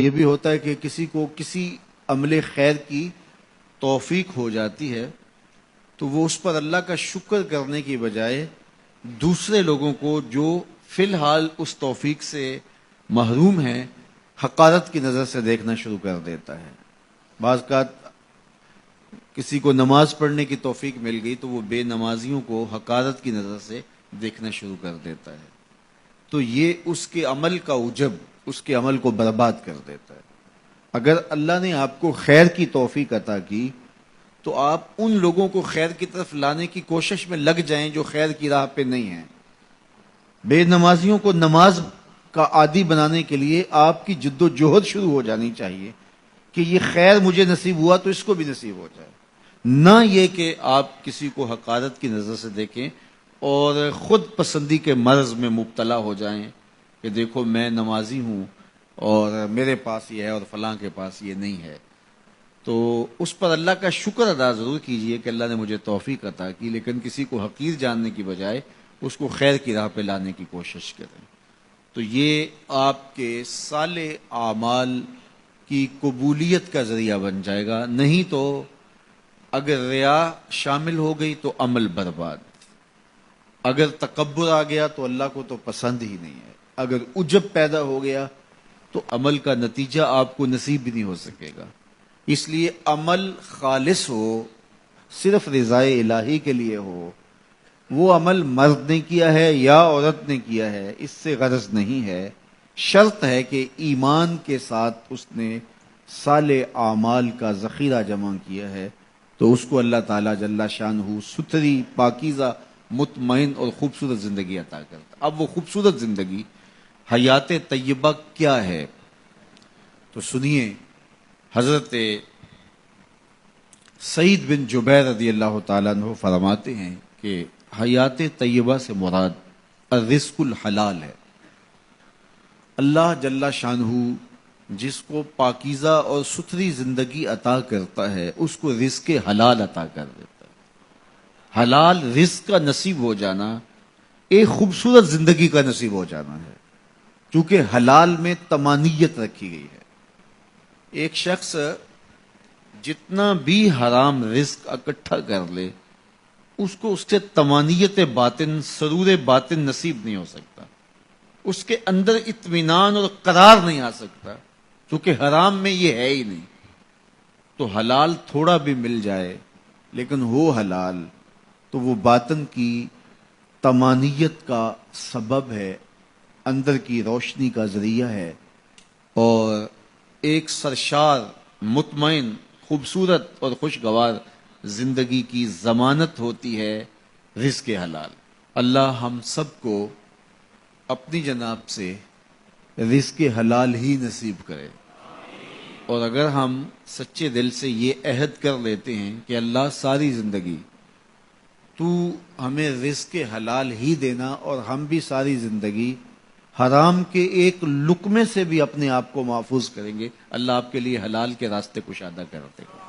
یہ بھی ہوتا ہے کہ کسی کو کسی عمل خیر کی توفیق ہو جاتی ہے تو وہ اس پر اللہ کا شکر کرنے کی بجائے دوسرے لوگوں کو جو فی الحال اس توفیق سے محروم ہیں حقارت کی نظر سے دیکھنا شروع کر دیتا ہے۔ بعض اوقات کسی کو نماز پڑھنے کی توفیق مل گئی تو وہ بے نمازیوں کو حقارت کی نظر سے دیکھنا شروع کر دیتا ہے، تو یہ اس کے عمل کا عجب اس کے عمل کو برباد کر دیتا ہے۔ اگر اللہ نے آپ کو خیر کی توفیق عطا کی تو آپ ان لوگوں کو خیر کی طرف لانے کی کوشش میں لگ جائیں جو خیر کی راہ پہ نہیں ہیں۔ بے نمازیوں کو نماز کا عادی بنانے کے لیے آپ کی جد و جہد شروع ہو جانی چاہیے کہ یہ خیر مجھے نصیب ہوا تو اس کو بھی نصیب ہو جائے، نہ یہ کہ آپ کسی کو حقارت کی نظر سے دیکھیں اور خود پسندی کے مرض میں مبتلا ہو جائیں کہ دیکھو میں نمازی ہوں اور میرے پاس یہ ہے اور فلاں کے پاس یہ نہیں ہے۔ تو اس پر اللہ کا شکر ادا ضرور کیجئے کہ اللہ نے مجھے توفیق عطا کی، لیکن کسی کو حقیر جاننے کی بجائے اس کو خیر کی راہ پہ لانے کی کوشش کریں۔ تو یہ آپ کے صالح اعمال کی قبولیت کا ذریعہ بن جائے گا، نہیں تو اگر ریا شامل ہو گئی تو عمل برباد، اگر تکبر آ گیا تو اللہ کو تو پسند ہی نہیں ہے، اگر عجب پیدا ہو گیا تو عمل کا نتیجہ آپ کو نصیب بھی نہیں ہو سکے گا۔ اس لیے عمل خالص ہو، صرف رضائے الہی کے لیے ہو، وہ عمل مرد نے کیا ہے یا عورت نے کیا ہے اس سے غرض نہیں ہے، شرط ہے کہ ایمان کے ساتھ اس نے صالح اعمال کا ذخیرہ جمع کیا ہے تو اس کو اللہ تعالیٰ جل شانہ ستھری پاکیزہ مطمئن اور خوبصورت زندگی عطا کرتا۔ اب وہ خوبصورت زندگی حیات طیبہ کیا ہے تو سنیے، حضرت سعید بن جبیر رضی اللہ تعالیٰ عنہ فرماتے ہیں کہ حیات طیبہ سے مراد الرزق الحلال ہے۔ اللہ جل شانہ جس کو پاکیزہ اور ستھری زندگی عطا کرتا ہے اس کو رزق حلال عطا کر دیتا ہے۔ حلال رزق کا نصیب ہو جانا ایک خوبصورت زندگی کا نصیب ہو جانا ہے، کیونکہ حلال میں طمانیت رکھی گئی ہے۔ ایک شخص جتنا بھی حرام رزق اکٹھا کر لے اس کو اس سے طمانیت باطن سرور باطن نصیب نہیں ہو سکتا، اس کے اندر اطمینان اور قرار نہیں آ سکتا، کیونکہ حرام میں یہ ہے ہی نہیں۔ تو حلال تھوڑا بھی مل جائے لیکن ہو حلال تو وہ باطن کی طمانیت کا سبب ہے، اندر کی روشنی کا ذریعہ ہے، اور ایک سرشار مطمئن خوبصورت اور خوشگوار زندگی کی ضمانت ہوتی ہے رزق حلال۔ اللہ ہم سب کو اپنی جناب سے رزق حلال ہی نصیب کرے، اور اگر ہم سچے دل سے یہ عہد کر لیتے ہیں کہ اللہ ساری زندگی تو ہمیں رزق حلال ہی دینا اور ہم بھی ساری زندگی حرام کے ایک لقمے سے بھی اپنے آپ کو محفوظ کریں گے، اللہ آپ کے لیے حلال کے راستے کشادہ کر دے گا۔